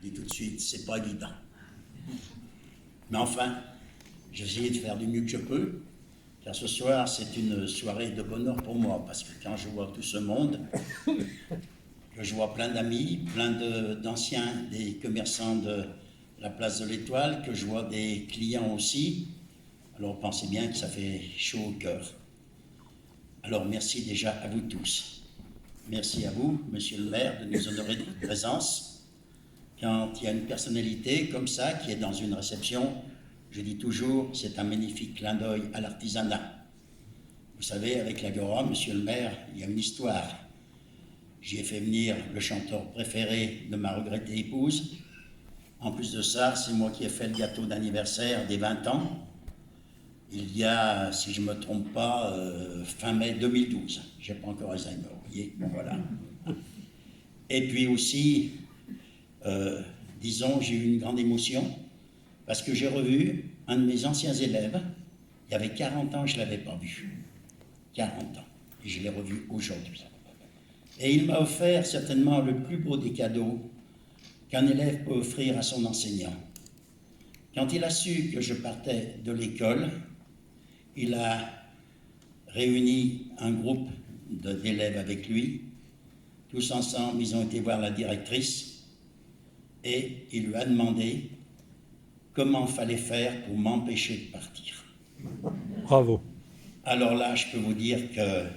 Je dis tout de suite, c'est pas évident. Mais enfin, j'ai essayé de faire du mieux que je peux, car ce soir, c'est une soirée de bonheur pour moi, parce que quand je vois tout ce monde, que je vois plein d'amis, plein d'anciens, des commerçants de la place de l'Étoile, que je vois des clients aussi, alors pensez bien que ça fait chaud au cœur. Alors merci déjà à vous tous. Merci à vous, monsieur le maire, de nous honorer de votre présence. Quand il y a une personnalité comme ça qui est dans une réception, je dis toujours, c'est un magnifique clin d'œil à l'artisanat. Vous savez, avec l'Agora, monsieur le maire, il y a une histoire. J'y ai fait venir le chanteur préféré de ma regrettée épouse. En plus de ça, c'est moi qui ai fait le gâteau d'anniversaire des 20 ans. Il y a, si je ne me trompe pas, fin mai 2012. Je n'ai pas encore Alzheimer, vous voyez, bon voilà. Et puis aussi, disons, j'ai eu une grande émotion parce que j'ai revu un de mes anciens élèves. Il y avait 40 ans, je ne l'avais pas vu. 40 ans. Et je l'ai revu aujourd'hui. Et il m'a offert certainement le plus beau des cadeaux qu'un élève peut offrir à son enseignant. Quand il a su que je partais de l'école, il a réuni un groupe d'élèves avec lui. Tous ensemble, ils ont été voir la directrice et il lui a demandé comment fallait faire pour m'empêcher de partir. Bravo. Alors là, je peux vous dire que,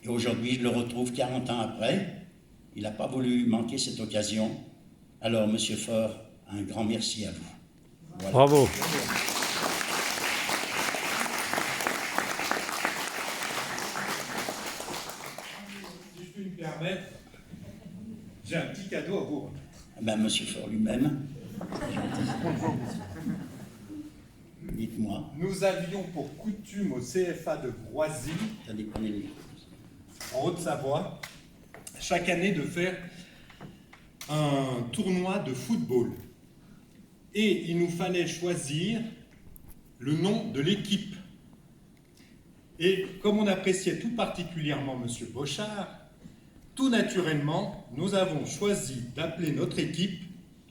et aujourd'hui, je le retrouve 40 ans après, il n'a pas voulu manquer cette occasion. Alors, Monsieur Faure, un grand merci à vous. Voilà. Bravo. Si je puis me permettre, j'ai un petit cadeau à vous remettre. Ben, Monsieur Faure lui-même. Dites-moi. Nous avions pour coutume au CFA de Groisy, Attendez, prenez le micro. en Haute-Savoie, chaque année de faire un tournoi de football. Et il nous fallait choisir le nom de l'équipe. Et comme on appréciait tout particulièrement M. Bochard, tout naturellement, nous avons choisi d'appeler notre équipe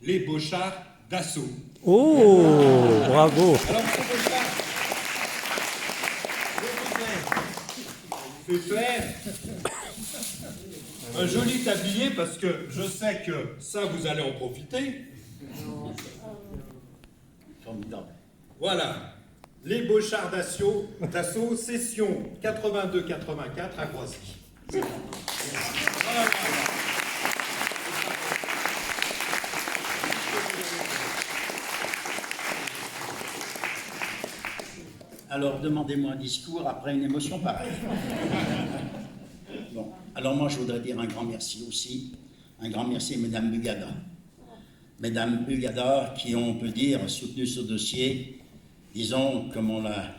les Bochards d'Assaut. Oh, bravo. Alors, M. Bochard, je vous ai fait un joli tablier parce que je sais que ça, vous allez en profiter. Formidable. Voilà, les Bochards d'Assaut, session 82-84 à Groisy. Voilà. Alors, demandez-moi un discours après une émotion pareille. Bon, alors moi, je voudrais dire un grand merci aussi. Un grand merci à Mesdames Bugada. Mesdames Bugada qui ont, on peut dire, soutenu ce dossier, disons, comme on l'a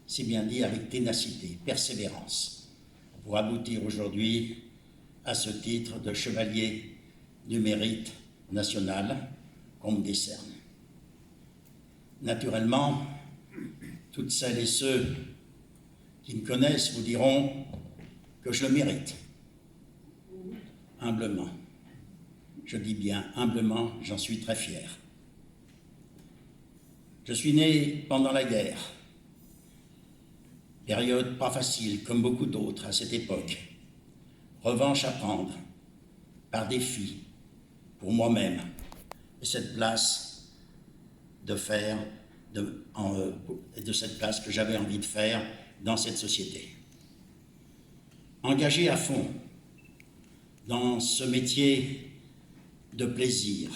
si bien dit, avec ténacité, persévérance, pour aboutir aujourd'hui à ce titre de chevalier du mérite national qu'on me décerne. Naturellement, toutes celles et ceux qui me connaissent vous diront que je le mérite, humblement. Je dis bien humblement, j'en suis très fier. Je suis né pendant la guerre, période pas facile, comme beaucoup d'autres à cette époque. Revanche à prendre, par défi, pour moi-même, et cette place de faire, de cette place que j'avais envie de faire dans cette société. Engagé à fond dans ce métier de plaisir,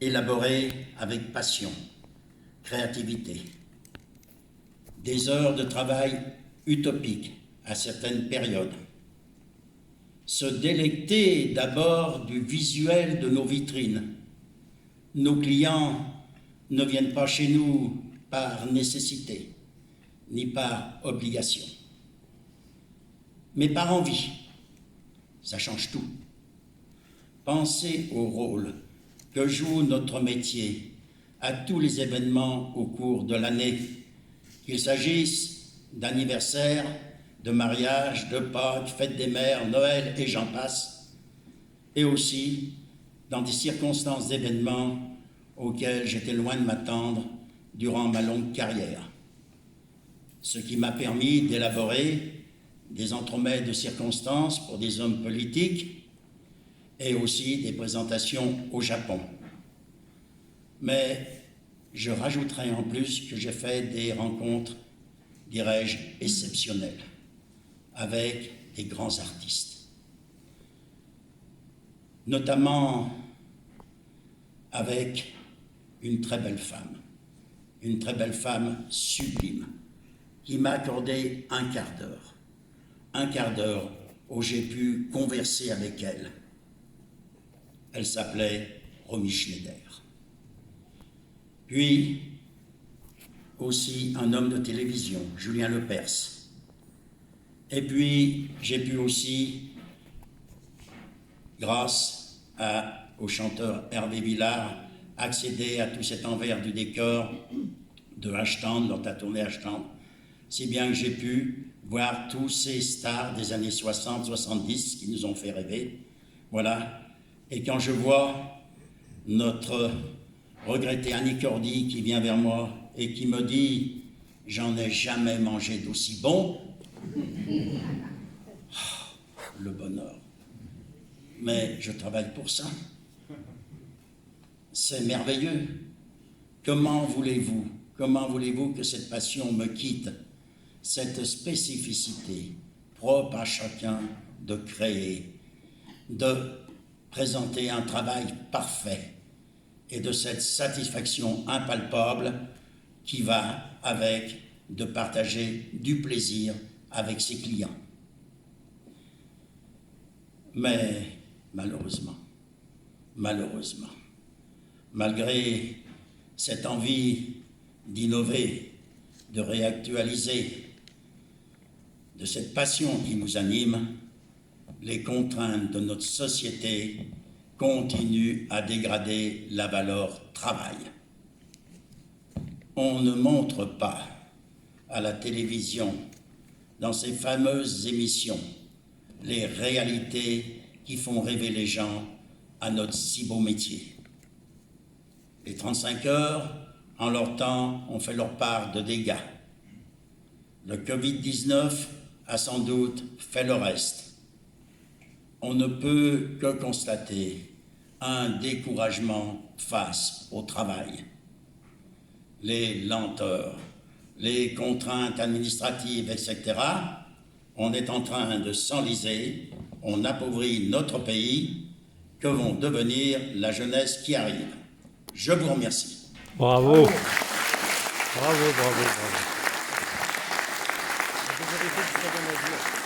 élaboré avec passion, créativité, des heures de travail utopiques à certaines périodes, se délecter d'abord du visuel de nos vitrines. Nos clients ne viennent pas chez nous par nécessité, ni par obligation, mais par envie. Ça change tout. Pensez au rôle que joue notre métier à tous les événements au cours de l'année, qu'il s'agisse d'anniversaires, de mariages, de Pâques, fêtes des mères, Noël et j'en passe. et aussi dans des circonstances d'événements auxquels j'étais loin de m'attendre durant ma longue carrière, ce qui m'a permis d'élaborer des entremêles de circonstances pour des hommes politiques et aussi des présentations au Japon. Mais je rajouterai en plus que j'ai fait des rencontres, dirais-je, exceptionnelles avec des grands artistes, notamment avec une très belle femme sublime, qui m'a accordé un quart d'heure où j'ai pu converser avec elle. Elle s'appelait Romy Schneider. Puis, aussi un homme de télévision, Julien Lepers. Et puis, j'ai pu aussi, grâce au chanteur Hervé Villard, accéder à tout cet envers du décor de Ashland, dont a tourné Ashland, si bien que j'ai pu voir tous ces stars des années 60-70 qui nous ont fait rêver. Voilà. Et quand je vois notre regretté Annie Cordy qui vient vers moi et qui me dit « J'en ai jamais mangé d'aussi bon », le bonheur. Mais je travaille pour ça. C'est merveilleux. Comment voulez-vous que cette passion me quitte, cette spécificité propre à chacun de créer, de présenter un travail parfait et de cette satisfaction impalpable qui va avec de partager du plaisir avec ses clients. Mais malheureusement, malgré cette envie d'innover, de réactualiser, de cette passion qui nous anime, les contraintes de notre société continuent à dégrader la valeur travail. On ne montre pas à la télévision, dans ces fameuses émissions, les réalités qui font rêver les gens à notre si beau métier. Les 35 heures, en leur temps, ont fait leur part de dégâts. Le Covid-19 a sans doute fait le reste. On ne peut que constater un découragement face au travail. Les lenteurs, les contraintes administratives, etc., on est en train de s'enliser, on appauvrit notre pays. Que vont devenir la jeunesse qui arrive? Je vous remercie. Bravo. Bravo, bravo, bravo. Vous avez fait du très bon à dire.